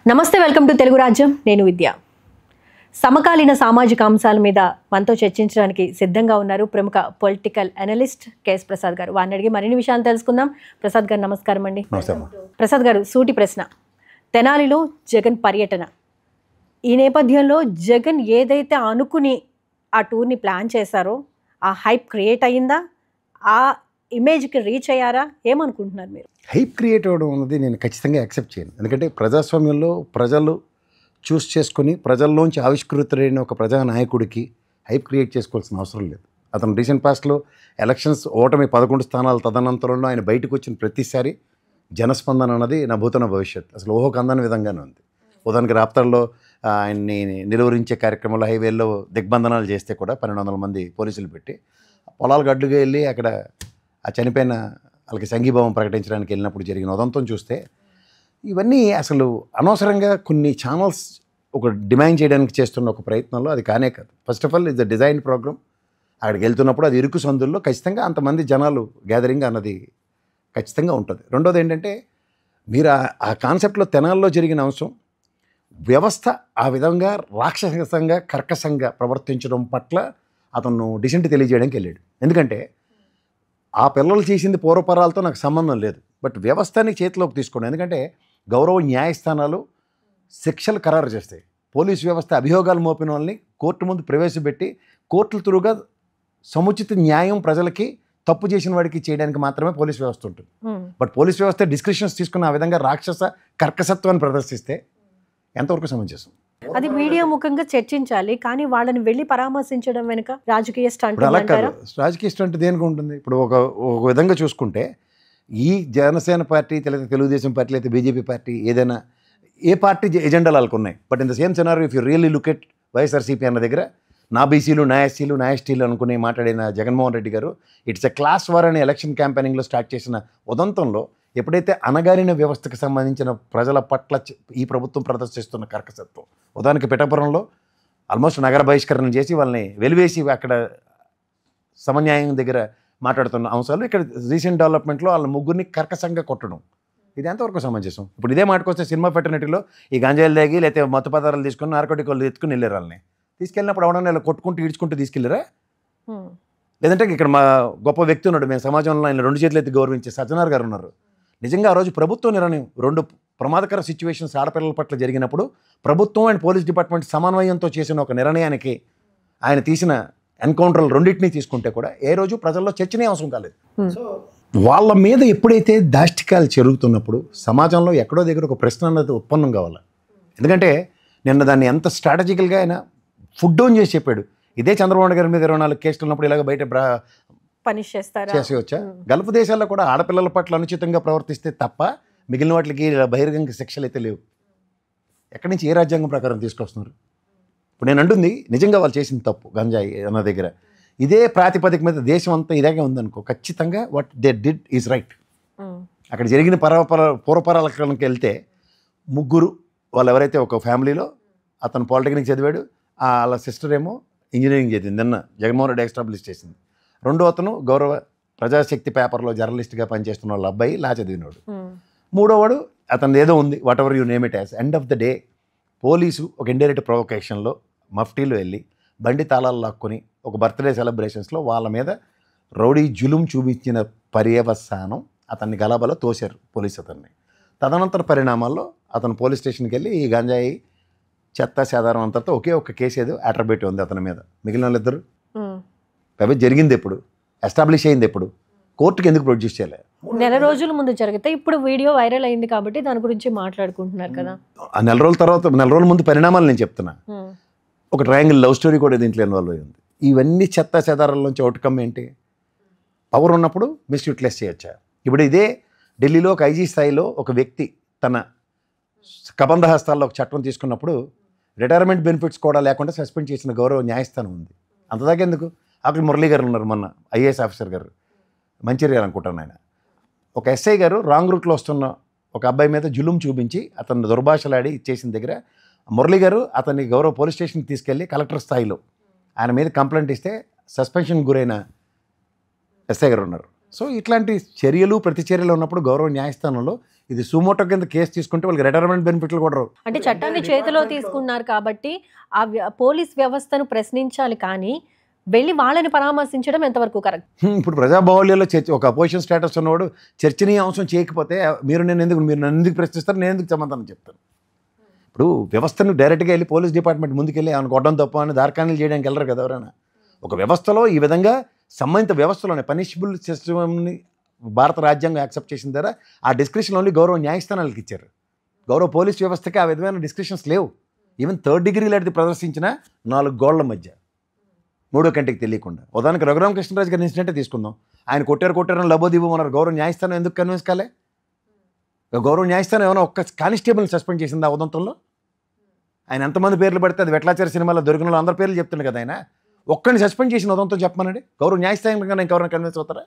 నమస్తే, welcome to Telugu రాజ్యం. నేను విద్య. సమకాలీన సామాజిక అంశాల మీద మనతో చర్చించడానికి సిద్ధంగా ఉన్నారు ప్రముఖ పొలిటికల్ అనలిస్ట్ కేఎస్ ప్రసాద్ గారు. వారిని అడిగి మరిన్ని విషయాలు తెలుసుకుందాం. ప్రసాద్ గారు నమస్కారం అండి. ప్రసాద్ గారు, సూటి ప్రశ్న. తెనాలిలో జగన్ పర్యటన, ఈ నేపథ్యంలో జగన్ ఏదైతే అనుకుని ఆ టూర్ని ప్లాన్ చేశారో ఆ హైప్ క్రియేట్ అయ్యిందా? ఆ ఇమేజ్కి రీచ్ అయ్యారా? ఏమనుకుంటున్నారు మీరు? హైప్ క్రియేట్ అవ్వడం అన్నది నేను ఖచ్చితంగా యాక్సెప్ట్ చేయను. ఎందుకంటే ప్రజాస్వామ్యంలో ప్రజలు చూస్ చేసుకుని ప్రజల్లోంచి ఆవిష్కృతుడైన ఒక ప్రజానాయకుడికి హైప్ క్రియేట్ చేసుకోవాల్సిన అవసరం లేదు. అతను రీసెంట్ పాస్ట్లో ఎలక్షన్స్ ఓటమి 11 స్థానాలు తదనంతరంలో ఆయన బయటకు వచ్చిన ప్రతిసారి జనస్పందన అన్నది నా భూతన భవిష్యత్ అసలు ఊహకు అందని విధంగానే ఉంది. ఉదాహరణకి రాప్తాడులో ఆయన్ని నిలువరించే కార్యక్రమంలో హైవేల్లో దిగ్బంధనాలు చేస్తే కూడా 1200 మంది పోలీసులు పెట్టి పొలాలు గడ్డుగా వెళ్ళి అక్కడ ఆ చనిపోయిన వాళ్ళకి సంఘీభావం ప్రకటించడానికి వెళ్ళినప్పుడు జరిగిన ఉదంతం చూస్తే ఇవన్నీ అసలు అనవసరంగా కొన్ని ఛానల్స్ ఒక డిమాండ్ చేయడానికి చేస్తున్న ఒక ప్రయత్నంలో అది కానే కాదు. ఫస్ట్ ఆఫ్ ఆల్ ఇది డిజైన్ ప్రోగ్రామ్. అక్కడికి వెళ్తున్నప్పుడు అది ఇరుకు సందుల్లో ఖచ్చితంగా అంతమంది జనాలు గ్యాదరింగ్ అన్నది ఖచ్చితంగా ఉంటుంది. రెండోది ఏంటంటే మీరు ఆ కాన్సెప్ట్లో తెనాల్లో జరిగిన అంశం వ్యవస్థ ఆ విధంగా రాక్షసంగా కర్కశంగా ప్రవర్తించడం పట్ల అతను డిసెంట్ తెలియజేయడానికి వెళ్ళాడు. ఎందుకంటే ఆ పిల్లలు చేసింది పూర్వపరాలతో నాకు సంబంధం లేదు, బట్ వ్యవస్థని చేతిలోకి తీసుకోండి. ఎందుకంటే గౌరవ న్యాయస్థానాలు శిక్షలు ఖరారు చేస్తాయి. పోలీసు వ్యవస్థ అభియోగాలు మోపిన వాళ్ళని కోర్టు ముందు ప్రవేశపెట్టి కోర్టుల త్రూగా సముచిత న్యాయం ప్రజలకి తప్పు చేసిన వాడికి చేయడానికి మాత్రమే పోలీస్ వ్యవస్థ ఉంటుంది. బట్ పోలీస్ వ్యవస్థ డిస్క్రిప్షన్స్ తీసుకున్న ఆ విధంగా రాక్షస కర్కసత్వాన్ని ప్రదర్శిస్తే ఎంతవరకు సమంజసం? అది మీడియా ముఖంగా చర్చించాలి, కానీ వాళ్ళని వెళ్ళి పరామర్శించడం వెనుక రాజకీయ స్టంట్ అలా కాదు. రాజకీయ స్టంట్ దేనికి ఉంటుంది? ఇప్పుడు ఒక విధంగా చూసుకుంటే ఈ జనసేన పార్టీ లేదా తెలుగుదేశం పార్టీ లేదా బీజేపీ పార్టీ ఏదైనా ఏ పార్టీ ఎజెండాలు వాళ్ళకు ఉన్నాయి. But in the same scenario if you really look at YSRCP అన్న దగ్గర నా బీసీలు నా ఎస్సీలు నా ఎస్టీలు అనుకుని మాట్లాడిన జగన్మోహన్ రెడ్డి గారు ఇట్స్ ఎ క్లాస్ వార్ అనే ఎలక్షన్ క్యాంపెయినింగ్లో స్టార్ట్ చేసిన ఉదంతంలో ఎప్పుడైతే అణగారిన వ్యవస్థకు సంబంధించిన ప్రజల పట్ల ఈ ప్రభుత్వం ప్రదర్శిస్తున్న కర్కసత్వం, ఉదాహరణకి పిఠాపురంలో ఆల్మోస్ట్ నగర బహిష్కరణ చేసి వాళ్ళని వెలివేసి అక్కడ సమన్యాయం దగ్గర మాట్లాడుతున్న అంశాలు, ఇక్కడ రీసెంట్ డెవలప్మెంట్లో వాళ్ళ ముగ్గురిని కర్కశంగా కొట్టడం, ఇది ఎంతవరకు సమంజసం? ఇప్పుడు ఇదే మాటకొస్తే సినిమా ఫెటర్నిటీలో ఈ గంజాయిలు తాగి లేకపోతే మత్తు పదార్థాలు తీసుకుని నార్కోటిక్ వాళ్ళు ఎత్తుకుని వెళ్ళారు. వాళ్ళని తీసుకెళ్ళినప్పుడు అవడం ఇలా కొట్టుకుంటూ ఈడ్చుకుంటూ తీసుకెళ్ళారా? లేదంటే ఇక్కడ మా గొప్ప వ్యక్తి ఉన్నాడు, మేము సమాజంలో ఆయన 2 చేతులు ఎత్తి గౌరవించే సజ్జనార్ గారు ఉన్నారు. నిజంగా ఆ రోజు ప్రభుత్వ నిర్ణయం 2 ప్రమాదకర సిచ్యువేషన్స్ ఆడపిల్లల పట్ల జరిగినప్పుడు ప్రభుత్వం అండ్ పోలీస్ డిపార్ట్మెంట్ సమన్వయంతో చేసిన ఒక నిర్ణయానికి ఆయన తీసిన ఎన్కౌంటర్లు రెండింటినీ తీసుకుంటే కూడా ఏ రోజు ప్రజల్లో చర్చనే అవసరం కాలేదు. సో వాళ్ళ మీద ఎప్పుడైతే దాష్టికాలు జరుగుతున్నప్పుడు సమాజంలో ఎక్కడో దగ్గర ఒక ప్రశ్న అన్నది ఉత్పన్నం కావాలి. ఎందుకంటే నిన్న దాన్ని ఎంత స్ట్రాటజికల్గా ఆయన ఫుడ్ డౌన్ చేసి చెప్పాడు. ఇదే చంద్రబాబు గారి మీద 24 కేసులు ఉన్నప్పుడు ఇలాగ బయట పనిష్ చేసేవచ్చా? గల్ఫ్ దేశాల్లో కూడా ఆడపిల్లల పట్ల అనుచితంగా ప్రవర్తిస్తే తప్ప మిగిలిన వాటికి బహిరంగ శిక్షలు అయితే లేవు. ఎక్కడి నుంచి ఏ రాజ్యాంగం ప్రకారం తీసుకొస్తున్నారు? ఇప్పుడు నేను అంటుంది నిజంగా వాళ్ళు చేసిన తప్పు గంజాయి అన్న దగ్గర ఇదే ప్రాతిపదిక మీద దేశం అంతా ఇలాగే ఉందనుకో, ఖచ్చితంగా what they did is right. అక్కడ జరిగిన పూర్వపరాలకి వెళ్తే ముగ్గురు వాళ్ళు ఎవరైతే ఒక ఫ్యామిలీలో అతను పాలిటెక్నిక్ చదివాడు, వాళ్ళ సిస్టర్ ఏమో ఇంజనీరింగ్ చదివింది, నిన్న జగన్మోహన్ రెడ్డి ఎస్టాబ్లిష్ చేసింది. రెండో అతను గౌరవ ప్రజాశక్తి పేపర్లో జర్నలిస్ట్గా పనిచేస్తున్న వాళ్ళ అబ్బాయి లా చదివినాడు. మూడోవాడు అతను ఏదో ఉంది, what ever you name it as. End of the day police ఒక ఇండైరెక్ట్ ప్రొవొకేషన్లో మఫ్టీలో వెళ్ళి బండి తాళాలు లాక్కొని ఒక బర్త్డే సెలబ్రేషన్స్లో వాళ్ళ మీద రౌడీ జులుం చూపించిన పర్యవసానం అతన్ని గలాబలో తోశారు పోలీసు అతన్ని. తదనంతర పరిణామాల్లో అతను పోలీస్ స్టేషన్కి వెళ్ళి ఈ గంజాయి చెత్త సేదారం అంతతో ఒకే ఒక కేసు ఏదో అట్రబెట్టి ఉంది అతని మీద. మిగిలిన వాళ్ళిద్దరు అవి జరిగింది ఎప్పుడు, ఎస్టాబ్లిష్ అయింది ఎప్పుడు, కోర్టుకి ఎందుకు ప్రొడ్యూస్ చేయలేదు? నెల రోజుల ముందు జరిగితే ఇప్పుడు వీడియో వైరల్ అయింది కాబట్టి దాని గురించి మాట్లాడుకుంటున్నారు కదా. ఆ నెల రోజుల ముందు పరిణామాలు నేను చెప్తున్నా. ఒక ట్రయాంగిల్ లవ్ స్టోరీ కూడా దీంట్లో ఇన్వాల్వ్ అయ్యింది. ఇవన్నీ చెత్త చెదారాల నుంచి అవుట్కమ్ ఏంటి? పవర్ ఉన్నప్పుడు మిస్యూటిలైజ్ చేయొచ్చా? ఇప్పుడు ఇదే ఢిల్లీలో ఒక ఐజీ స్థాయిలో ఒక వ్యక్తి తన కబంధ హస్తాల్లో ఒక చట్టం తీసుకున్నప్పుడు రిటైర్మెంట్ బెనిఫిట్స్ కూడా లేకుండా సస్పెండ్ చేసిన గౌరవ న్యాయస్థానం ఉంది. అంతదాకా ఎందుకు? అక్కడ మురళీ గారు ఉన్నారు, మొన్న ఐఏఎస్ ఆఫీసర్ గారు, మంచిర్యాల అనుకుంటాను ఆయన. ఒక ఎస్ఐ గారు రాంగ్ రూట్లో వస్తున్న ఒక అబ్బాయి మీద జులుం చూపించి అతను దుర్భాషలాడి ఇచ్చేసిన దగ్గర మురళీ గారు అతన్ని గౌరవ పోలీస్ స్టేషన్కి తీసుకెళ్ళి కలెక్టర్ స్థాయిలో ఆయన మీద కంప్లైంట్ ఇస్తే సస్పెన్షన్ గురైన ఎస్ఐ గారు ఉన్నారు. సో ఇట్లాంటి చర్యలు ప్రతిచర్యలు ఉన్నప్పుడు గౌరవ న్యాయస్థానంలో ఇది సుమోటో కింద కేసు తీసుకుంటే వాళ్ళకి రిటైర్మెంట్ బెనిఫిట్లు కూడా రావు. అంటే చట్టాన్ని చేతిలో తీసుకున్నారు కాబట్టి ఆ పోలీస్ వ్యవస్థను ప్రశ్నించాలి, కానీ వెళ్ళి వాళ్ళని పరామర్శించడం ఎంతవరకు కరెక్ట్? ఇప్పుడు ప్రజాబాహుళ్యంలో చర్చ ఒక అపోజిషన్ స్టేటస్ ఉన్నవాడు చర్చనీయాంశం చేయకపోతే మీరు నన్ను ఎందుకు ప్రశ్నిస్తారు, నేను ఎందుకు సమాధానం చెప్తాను? ఇప్పుడు వ్యవస్థను డైరెక్ట్గా వెళ్ళి పోలీస్ డిపార్ట్మెంట్ ముందుకెళ్ళి ఆయన కొట్టడం తప్ప అని దార్కాణాలు చేయడానికి వెళ్ళరు కదా ఎవరైనా. ఒక వ్యవస్థలో ఈ విధంగా సంబంధిత వ్యవస్థలోనే పనిషబుల్ సిస్టమ్ని భారత రాజ్యాంగం యాక్సెప్ట్ చేసిన ద్వారా ఆ డిస్క్రిప్షన్ ఓన్లీ గౌరవ న్యాయస్థానాలకు ఇచ్చారు. గౌరవ పోలీస్ వ్యవస్థకి ఆ విధమైన డిస్క్రిప్షన్స్ లేవు. ఈవెన్ థర్డ్ డిగ్రీ లాంటిది ప్రదర్శించిన 4 గోళ్ల మధ్య 3వ కంటికి తెలియకుండా. ఉదాహరణకి రఘురామకృష్ణరాజు గారి ఇన్సిడెంటే తీసుకుందాం. ఆయన కొట్టారు లబోదివ్వమన్నారు. గౌరవ న్యాయస్థానం ఎందుకు కన్విన్స్ కాలే? గౌరవ న్యాయస్థానం ఏమైనా ఒక్క కానిస్టేబుల్ని సస్పెండ్ చేసింది ఆ ఉదంతంలో? ఆయన ఎంతమంది పేర్లు పడితే అది వెట్లాచారి సినిమాలో దొరికిన వాళ్ళు అందరి పేర్లు చెప్తుండే కదా. ఆయన ఒక్కడిని సస్పెండ్ చేసిన ఉదంతం చెప్పమనండి. గౌరవ న్యాయస్థానంగా నేను ఎవరైనా కన్విన్స్ అవుతారా?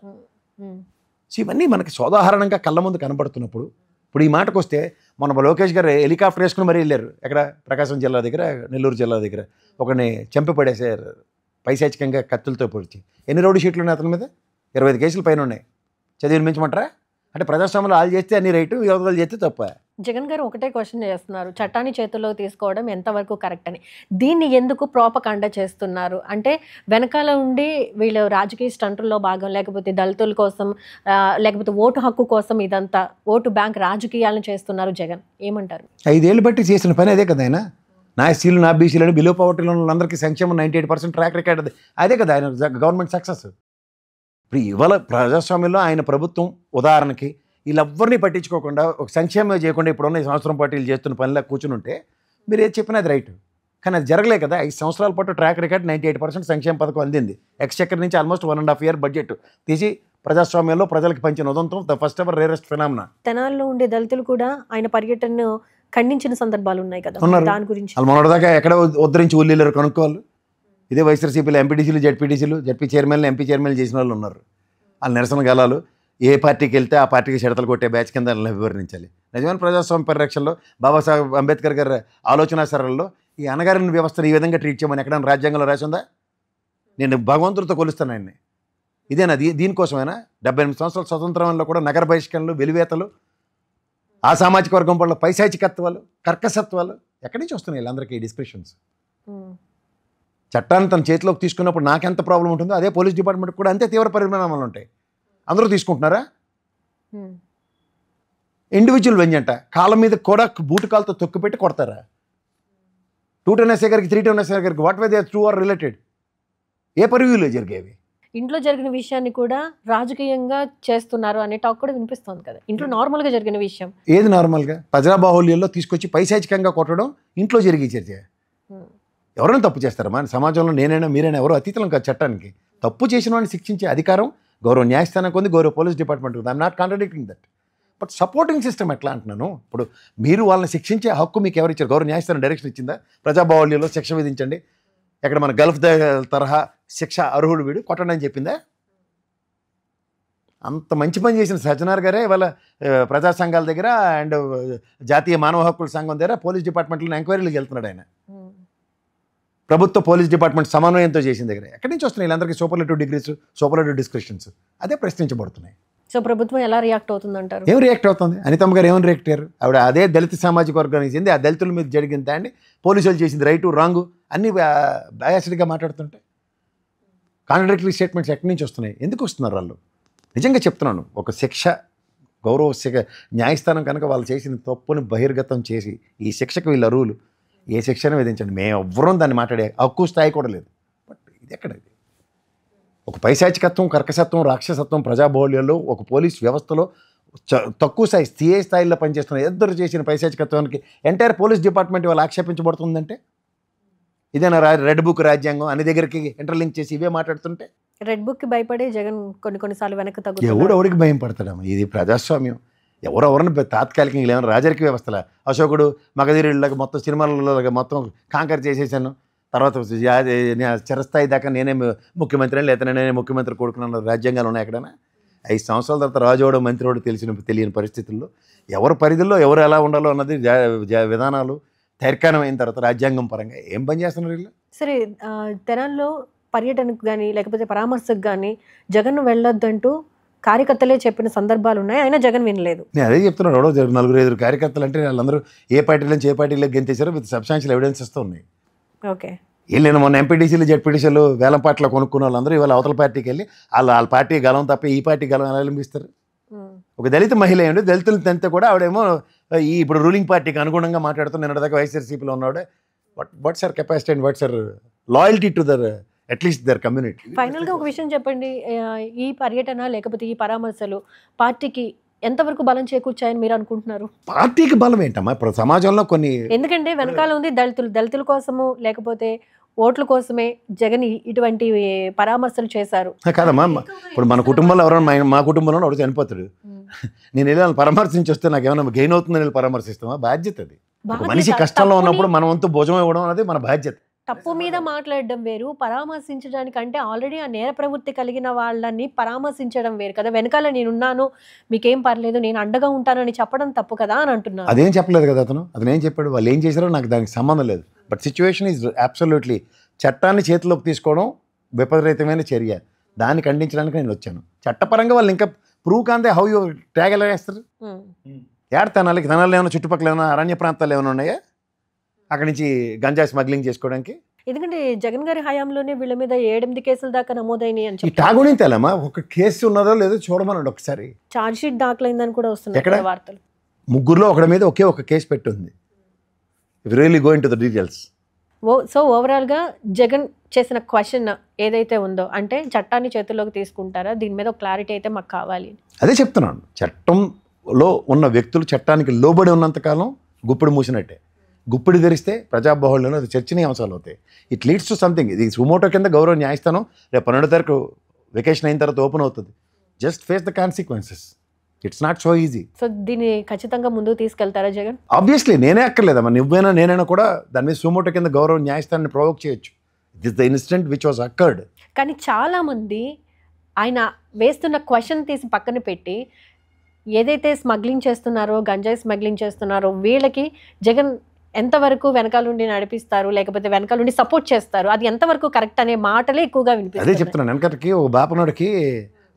సో ఇవన్నీ మనకి సోదాహరణంగా కళ్ళ ముందు కనబడుతున్నప్పుడు ఇప్పుడు ఈ మాటకు వస్తే మన లోకేష్ గారు హెలికాప్టర్ వేసుకుని మరీ వెళ్ళారు. ఎక్కడ ప్రకాశం జిల్లా దగ్గర, నెల్లూరు జిల్లా దగ్గర ఒకరిని చంపి పడేసారు పైశాచికంగా కత్తులతో పొడిచి. ఎన్ని రౌడీ షీట్లు ఉన్నాయి అతని మీద? 25 కేసులు పైన ఉన్నాయి. చదివి వినిపించమంటారా? అంటే ప్రజాస్వామ్యంలో వాళ్ళు చేస్తే అన్ని రైటు, యువతలు చేస్తే తప్ప. జగన్ గారు ఒకటే క్వశ్చన్ చేస్తున్నారు, చట్టాన్ని చేతుల్లో తీసుకోవడం ఎంతవరకు కరెక్ట్ అని. దీన్ని ఎందుకు ప్రోపకాండ చేస్తున్నారు అంటే వెనకాల ఉండి వీళ్ళు రాజకీయ స్టంటుల్లో భాగం, లేకపోతే దళితుల కోసం, లేకపోతే ఓటు హక్కు కోసం ఇదంతా ఓటు బ్యాంక్ రాజకీయాలను చేస్తున్నారు జగన్, ఏమంటారు? 5 ఏళ్ళు బట్టి చేసిన పని అదే కదా. ఆయన నా ఎస్సీలు, నా బీసీలు, బిలో పవర్టీలో ఉన్న అందరికీ సంక్షేమం 98% ట్రాక్ రికార్డ్ అదే కదా ఆయన గవర్నమెంట్ సక్సెస్. ఇప్పుడు ఇవాళ ప్రజాస్వామ్యంలో ఆయన ప్రభుత్వం ఉదాహరణకి వీళ్ళెవ్వరినీ పట్టించుకోకుండా ఒక సంక్షేమం చేయకుండా ఇప్పుడున్న ఈ సంవత్సరం పార్టీలు చేస్తున్న పనిలా కూర్చుని ఉంటే మీరు ఏది చెప్పినా అది రైట్. కానీ అది జరగలే కదా. 5 సంవత్సరాల పాటు ట్రాక్ రికార్డ్ 98% సంక్షేమ పథకం అందింది. ఎక్స్చెక్కర్ నుంచి ఆల్మోస్ట్ 1.5 year బడ్జెట్ తీసి ప్రజాస్వామ్యంలో ప్రజలకు పంచిన ఉదంతం the first ever rarest phenomena. తెనాల్లో ఉండే దళితులు కూడా ఆయన పర్యటనను ఖండించిన సందర్భాలు ఉన్నాయి కదా, దాని గురించి వాళ్ళు మొన్నటిదాకా ఎక్కడ ఉద్ధరించి ఉల్లీలరు కనుక్కోవాలి. ఇదే వైఎస్ఆర్సీపీలో ఎంపీటీసీలు, జడ్పీ చైర్మన్లు, ఎంపీ చైర్మన్లు చేసిన వాళ్ళు ఉన్నారు. వాళ్ళు నిరసన గలాలు ఏ పార్టీకి వెళ్తే ఆ పార్టీకి షడతలు కొట్టే బ్యాచ్ కింద వివరించాలి. నిజమైన ప్రజాస్వామ్య పరిరక్షణలో బాబాసాహెబ్ అంబేద్కర్ గారి ఆలోచన సరళలో ఈ అనగారిన వ్యవస్థను ఈ విధంగా ట్రీట్ చేయమని ఎక్కడైనా రాజ్యాంగంలో రాసి ఉందా? నేను భగవంతుడితో కొలుస్తాను ఆయన్ని. ఇదేనా దీనికోసమైనా 78 సంవత్సరాల స్వతంత్రంలో కూడా నగర బహిష్కరణలు, వెలివేతలు, ఆ సామాజిక వర్గం వల్ల పైశాచికత్వాలు, కర్కసత్వాలు ఎక్కడి నుంచి వస్తున్నాయి వీళ్ళందరికీ ఈ డిస్క్రిప్షన్స్? చట్టాన్ని తన చేతిలోకి తీసుకున్నప్పుడు నాకెంత ప్రాబ్లం ఉంటుందో అదే పోలీస్ డిపార్ట్మెంట్ కూడా అంతే తీవ్ర పరిణామాలు ఉంటాయి. అందరూ తీసుకుంటున్నారా? ఇండివిజువల్ వెంజంట కాళ్ళ మీద కూడా బూటు కాలతో తొక్కిపెట్టి కొడతారా? 210 SI గారికి 310 SI గారికి what way they true are related? ఏ పరివ్యూలో జరిగేవి? ఇంట్లో జరిగిన విషయాన్ని కూడా రాజకీయంగా చేస్తున్నారు అనే టాక్ కూడా వినిపిస్తుంది కదా. ఇంట్లో నార్మల్గా జరిగిన విషయం ఏది నార్మల్గా? ప్రజాబాహుల్యంలో తీసుకొచ్చి పైశాచికంగా కొట్టడం ఇంట్లో జరిగే చర్చ. ఎవరైనా తప్పు చేస్తారా? మన సమాజంలో నేనైనా మీరైనా ఎవరో అతీతం కాదు చట్టానికి. తప్పు చేసిన వాడిని శిక్షించే అధికారం గౌరవ న్యాయస్థానానికి ఉంది, గౌరవ పోలీస్ డిపార్ట్మెంట్ ఉంది. I'm not contradicting that. But supporting system ఎట్లా అంటున్నాను. ఇప్పుడు మీరు వాళ్ళని శిక్షించే హక్కు మీకు ఎవరు ఇచ్చారు? గౌరవ న్యాయస్థానం డైరెక్షన్ ఇచ్చిందా? ప్రజాబాహుల్యంలో శిక్ష విధించండి, ఎక్కడ మన గల్ఫ్ తరహా శిక్ష అర్హుడు వీడు కొట్టండి అని చెప్పిందా? అంత మంచి పని చేసిన సజ్జనార్ గారే ఇవాళ ప్రజా సంఘాల దగ్గర అండ్ జాతీయ మానవ హక్కుల సంఘం దగ్గర పోలీస్ డిపార్ట్మెంట్లో ఎంక్వైరీలకు వెళ్తున్నాడు ఆయన. ప్రభుత్వ పోలీస్ డిపార్ట్మెంట్ సమన్వయంతో చేసిన దగ్గర ఎక్కడి నుంచి వస్తున్నాయి వీళ్ళందరికీ సూపర్లేటివ్ డిగ్రీస్, సూపర్లేటివ్ డిస్క్రిప్షన్స్? అదే ప్రశ్నించబడుతున్నాయి. సో ప్రభుత్వం ఎలా రియాక్ట్ అవుతుంది అంటారు? ఏం రియాక్ట్ అవుతుంది? అనితమ్మ గారు ఏమని రియాక్ట్ అయ్యారు? ఆవిడ అదే దళిత సామాజిక వర్గానికి చెంది ఆ దళితుల మీద జరిగిన దాన్ని పోలీసులు చేసింది రైటు రాంగు అన్నీ బయాస్డ్గా మాట్లాడుతుంటే కాంట్రడిక్టరీ స్టేట్మెంట్స్ ఎక్కడి నుంచి వస్తున్నాయి? ఎందుకు వస్తున్నారు వాళ్ళు? నిజంగా చెప్తున్నాను, ఒక శిక్ష గౌరవ న్యాయస్థానం కనుక వాళ్ళు చేసిన తప్పుని బహిర్గతం చేసి ఈ శిక్షకు వీళ్ళు అరువులు ఏ శిక్షను విధించండి, మేము ఎవ్వరూ దాన్ని మాట్లాడే హక్కు స్థాయి కూడా లేదు. బట్ ఇది ఎక్కడ? ఇది ఒక పైశాచికత్వం, కర్కసత్వం, రాక్షసత్వం ప్రజాబాహుళ్యంలో ఒక పోలీస్ వ్యవస్థలో తక్కువ స్థాయి సిఐ స్థాయిలో పనిచేస్తున్న ఇద్దరు చేసిన పైశాచికత్వానికి ఎంటైర్ పోలీస్ డిపార్ట్మెంట్ వాళ్ళు ఆక్షేపించబడుతుందంటే ఇదేనా రెడ్ బుక్ రాజ్యాంగం అన్ని దగ్గరికి ఇంటర్లింక్ చేసి ఇవే మాట్లాడుతుంటే? రెడ్ బుక్కి భయపడి జగన్ కొన్నిసార్లు వెనక్కి తగ్గుతారు. ఎవరికి భయం పడతాడమ్మా? ఇది ప్రజాస్వామ్యం. ఎవరెవరిని తాత్కాలికంగా లేవని రాజకీయ వ్యవస్థల అశోకుడు మగధీరులాగా మొత్తం సినిమాలలో మొత్తం కాంకర్ చేసేసాను, తర్వాత చిరస్థాయి దాకా నేనే ముఖ్యమంత్రి లేదా నేనే ముఖ్యమంత్రి కొడుకున్న రాజ్యాంగాలు ఉన్నాయి ఎక్కడైనా? 5 సంవత్సరాల తర్వాత రాజోడు మంత్రివాడు తెలియని పరిస్థితుల్లో ఎవరి పరిధిలో ఎవరు ఎలా ఉండాలో అన్నది విధానాలు తర్కాణం అయిన తర్వాత రాజ్యాంగం పరంగా ఏం పని చేస్తున్నారు వీళ్ళు? సరే, తెనాల్లో పర్యటనకు కానీ లేకపోతే పరామర్శకు కానీ జగన్ వెళ్ళొద్దంటూ కార్యకర్తలే చెప్పిన సందర్భాలు ఉన్నాయి, అయినా జగన్ వినలేదు. నేను అదే చెప్తున్నాను. ఎవడో 4-5 కార్యకర్తలు అంటే వాళ్ళందరూ ఏ పార్టీ నుంచి ఏ పార్టీలో గెంతేశారో విత్ సబ్స్టాన్షియల్ ఎవిడెన్సెస్తో ఉన్నాయి. ఓకే, నేను మొన్న ఎంపీటీసీలు జెడ్పీటీసీలు వేలంపాట్లో కొనుక్కున్న వాళ్ళందరూ ఇవాళ అవతల పార్టీకి వెళ్ళి వాళ్ళ పార్టీ గలం తప్ప ఈ పార్టీ గలం ఎలా అనిపిస్తారు? ఒక దళిత మహిళ ఏంటి, దళితులు తంతే కూడా ఆవిడేమో ఈ ఇప్పుడు రూలింగ్ పార్టీకి అనుగుణంగా మాట్లాడుతూ నిన్నటిదాకా వైఎస్ఆర్సీపీలో ఉన్నాడే. What's our capacity and what's our loyalty to their at least their community. ఫైనల్గా ఒక విషయం చెప్పండి, ఈ పర్యటన లేకపోతే ఈ పరామర్శలు పార్టీకి ఎంతవరకు బలం చేకూర్చాయని మీరు అనుకుంటున్నారు? పార్టీకి బలం ఏంటమ్మా ఇప్పుడు సమాజంలో కొన్ని, ఎందుకంటే వెనకాల ఉంది దళితుల కోసము లేకపోతే ఓట్ల కోసమే జగన్ ఇటువంటి పరామర్శలు చేశారు. కాదమ్మా, ఇప్పుడు మన కుటుంబంలో ఎవరైనా మా కుటుంబంలో ఎవరు చనిపోతాడు, నేను వెళ్ళి వాళ్ళని పరామర్శించి వస్తే నాకు ఏమైనా గెయిన్ అవుతుందని వెళ్ళి పరామర్శిస్తామా? బాధ్యత అది. ఒక మనిషి కష్టంలో ఉన్నప్పుడు మన వంతు భోజనం ఇవ్వడం అనేది మన బాధ్యత. తప్పు మీద మాట్లాడడం వేరు, పరామర్శించడానికంటే ఆల్రెడీ ఆ నేర ప్రవృత్తి కలిగిన వాళ్ళని పరామర్శించడం వేరు కదా. వెనకాల నేనున్నాను, మీకేం పర్లేదు, నేను అండగా ఉంటానని చెప్పడం తప్పు కదా అని అంటున్నాను. అదేం చెప్పలేదు కదా అతను ఏం చెప్పాడు, వాళ్ళు ఏం చేశారో నాకు దానికి సంబంధం లేదు. బట్ సిచ్యువేషన్ ఈజ్ అబ్సల్యూట్లీ, చట్టాన్ని చేతిలోకి తీసుకోవడం విపరీతమైన చర్య, దాన్ని ఖండించడానికి నేను వచ్చాను. చట్టపరంగా వాళ్ళు ఇంకా ప్రూవ్ కాందే హౌ యూ ట్యాగ్ ఎలా వేస్తారు? తెనాలి ఏమైనా చుట్టుపక్కల ఏమైనా అరణ్య ప్రాంతాలు ఏమైనా ఉన్నాయా అక్కడి నుంచి గంజా స్మగ్లింగ్ చేసుకోవడానికి? ఎందుకంటే జగన్ గారి హయాంలోనే వీళ్ళ మీద 7-8 కేసుల దాకా నమోదైనాయి అని చెప్పి. టాగుని తెలమా ఒక కేసు ఉన్నదో లేదో చూడమనండి ఒకసారి. ఛార్జ్ షీట్ దాఖలైందని కూడా వస్తున్నాయి వార్తలు. 3 ఒకడి మీద ఒకే ఒక కేసు పెట్టుంది. Really going to the details. So ఓవరాల్గా జగన్ చేసిన క్వశ్చన్ ఏదైతే ఉందో, అంటే చట్టాన్ని చేతుల్లోకి తీసుకుంటారా, దీని మీద క్లారిటీ అయితే మాకు కావాలి. అదే చెప్తున్నాను, చట్టంలో ఉన్న వ్యక్తులు చట్టానికి లోబడి ఉన్నంతకాలం గుప్పిడి మూసినట్టే. గుప్పిడి తెరిస్తే ప్రజాబాహుళ్యంలో అది చర్చనీయాంశాలు అవుతాయి. It leads to something. ఇది సుమోటో కింద గౌరవ న్యాయస్థానం రేపు 12వ తారీఖు వెకేషన్ అయిన తర్వాత ఓపెన్ అవుతుంది. Just face the consequences. It's not so easy. So దీన్ని ఖచ్చితంగా ముందుకు తీసుకెళ్తారా జగన్? ఆబ్వియస్లీ నేనే అక్కర్లేదమ్మా, నువ్వైనా నేనైనా కూడా దాని మీద సుమోటో కింద గౌరవ న్యాయస్థానాన్ని ప్రొవోక్ చేయొచ్చు. It is the incident which was occurred. కానీ చాలామంది ఆయన వేస్తున్న క్వశ్చన్ తీసి పక్కన పెట్టి ఏదైతే స్మగ్లింగ్ చేస్తున్నారో, గంజాయి స్మగ్లింగ్ చేస్తున్నారో, వీళ్ళకి జగన్ ఎంతవరకు వెనకాల నుండి నడిపిస్తారు లేకపోతే వెనకాల నుండి సపోర్ట్ చేస్తారు, అది ఎంతవరకు కరెక్ట్ అనే మాటలే ఎక్కువగా వినిపిస్తుంది. అదే చెప్తున్నాను. వెనకటికి ఒక బాపనోడికి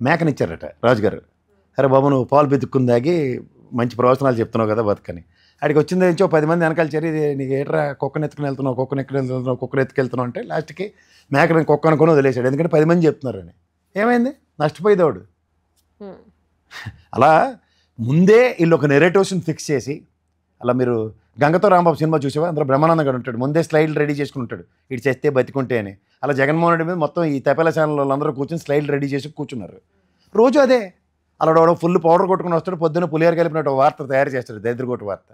మేకనిచ్చారట రాజుగారు. అరే బాబు నువ్వు పాలు బెతుక్కుని దాగి మంచి ప్రవచనాలు చెప్తున్నావు కదా బతుకని. అడిగి వచ్చింది నుంచో 10 మంది వెనకాల చేరి నీకు ఏట్రా కుక్కను ఎత్తుకుని వెళ్తున్నావు, కుక్కను ఎత్తుకెళ్తున్నావు అంటే లాస్ట్కి మేకని కుక్క అనుకుని వదిలేశాడు. ఎందుకంటే 10 మంది చెప్తున్నారని. ఏమైంది, నష్టపోయేవాడు. అలా ముందే వీళ్ళు ఒక నెరేటివ్స్ని ఫిక్స్ చేసి, అలా మీరు గంగతో రాంబాబు సినిమా చూసేవా, అందులో బ్రహ్మానంద గారు ఉంటాడు, ముందే స్లైడ్లు రెడీ చేసుకుని ఉంటాడు, ఇటు చేస్తే బతికుంటే అని. అలా జగన్మోహన్ రెడ్డి మీద మొత్తం ఈ తపేల ఛానల్ వాళ్ళందరూ కూర్చొని స్లైడ్లు రెడీ చేసి కూర్చున్నారు. రోజు అదే అలా ఫుల్ పౌడర్ కొట్టుకుని వస్తాడు, పొద్దున్న పులిహార కలిపినట్టు వార్త తయారు చేస్తాడు, దరిద్రగొట్టు వార్త.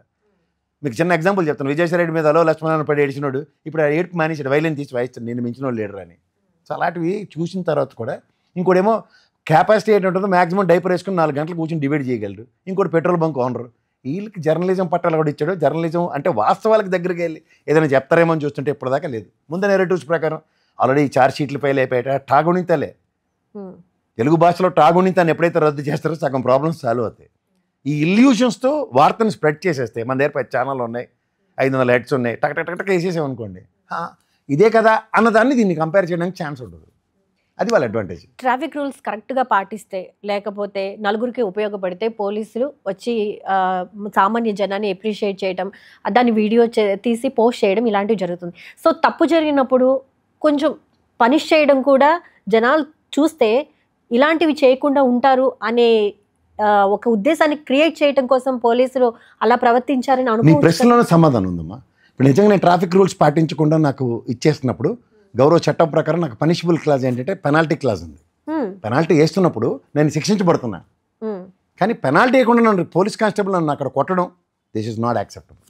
మీకు చిన్న ఎగ్జాంపుల్ చెప్తాను. విజయసాయిరెడ్డి మీద అలో లక్ష్మణ్ పడి ఏడిచినాడు, ఇప్పుడు ఆ ఏడుపు మానేసాడు, వైలెన్ తీసి వాయిస్తాడు, నేను మించిన వాళ్ళు లీడర్ అని. సో అలాంటివి చూసిన తర్వాత కూడా ఇంకోటేమో కెపాసిటీ ఏంటంటుందో మ్యాక్సిమం డైపర్ వేసుకుని 4 గంటలు కూర్చొని డిబేట్ చేయగలరు. ఇంకోటి పెట్రోల్ బంక్ ఓనరు. వీళ్ళకి జర్నలిజం పట్టాలు కూడా ఇచ్చాడు. జర్నలిజం అంటే వాస్తవాలకు దగ్గరికి వెళ్ళి ఏదైనా చెప్తారేమో అని చూస్తుంటే ఇప్పటిదాకా లేదు. ముందు నెరేటివ్స్ ప్రకారం ఆల్రెడీ ఛార్జ్ షీట్లపై లేపేట టాగుణితలే. తెలుగు భాషలో టాగుణితాన్ని ఎప్పుడైతే రద్దు చేస్తారో సగం ప్రాబ్లమ్స్ సాల్వ్ అవుతాయి. ఈ ఇల్యూషన్స్తో వార్తను స్ప్రెడ్ చేసేస్తే మన దగ్గర 10 ఛానళ్ళు ఉన్నాయి, 500 హెడ్స్ ఉన్నాయి, టక్ టక్ టక్ వేసేసామనుకోండి, ఇదే కదా అన్నదాన్ని దీన్ని కంపేర్ చేయడానికి ఛాన్స్ ఉంటుంది. అది వాళ్ళ అడ్వాంటేజ్. ట్రాఫిక్ రూల్స్ కరెక్ట్గా పాటిస్తే లేకపోతే నలుగురికి ఉపయోగపడితే పోలీసులు వచ్చి సామాన్య జనాన్ని అప్రిషియేట్ చేయడం, దాన్ని వీడియో తీసి పోస్ట్ చేయడం ఇలాంటివి జరుగుతుంది. సో తప్పు జరిగినప్పుడు కొంచెం పనిష్ చేయడం కూడా జనాలు చూస్తే ఇలాంటివి చేయకుండా ఉంటారు అనే ఒక ఉద్దేశాన్ని క్రియేట్ చేయడం కోసం పోలీసులు అలా ప్రవర్తించారని అనుకుంటున్నాను. ప్రశ్నలోనే సమాధానం ఉందమ్మా. ఇప్పుడు నిజంగా నేను ట్రాఫిక్ రూల్స్ పాటించకుండా నాకు ఇచ్చేస్తున్నప్పుడు గౌరవ చట్టం ప్రకారం నాకు పనిషబుల్ క్లాజ్ ఏంటంటే పెనాల్టీ క్లాజ్ ఉంది. పెనాల్టీ వేస్తున్నప్పుడు నేను శిక్షించబడుతున్నా, కానీ పెనాల్టీ వేయకుండా నన్ను పోలీస్ కానిస్టేబుల్ నన్ను అక్కడ కొట్టడం, దిస్ ఇస్ నాట్ యాక్సెప్టబుల్.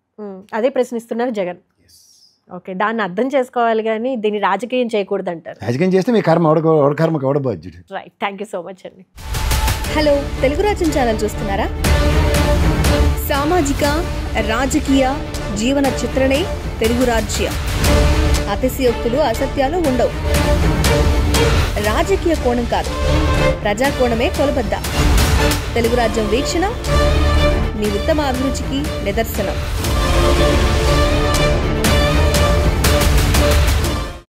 అదే ప్రశ్నిస్తున్నారు జగన్. ఓకే, దాన్ని అర్థం చేసుకోవాలి కానీ దీన్ని రాజకీయం చేయకూడదు అంటారు. రాజకీయం చేస్తే మీ కర్మ కర్మకి ఎవడ బాధ్యుడు. Right, thank you so much అండి. హలో, తెలుగు రాజ్యం ఛానల్ చూస్తున్నారా? సామాజిక రాజకీయ జీవన చిత్రణే తెలుగు రాజ్యం. అతిశయోక్తులు అసత్యాలు ఉండవు. రాజకీయ కోణం కాదు, ప్రజా కోణమే కొలబద్ద. తెలుగు రాజ్యం వీక్షణ మీ ఉత్తమ అభిరుచికి నిదర్శనం.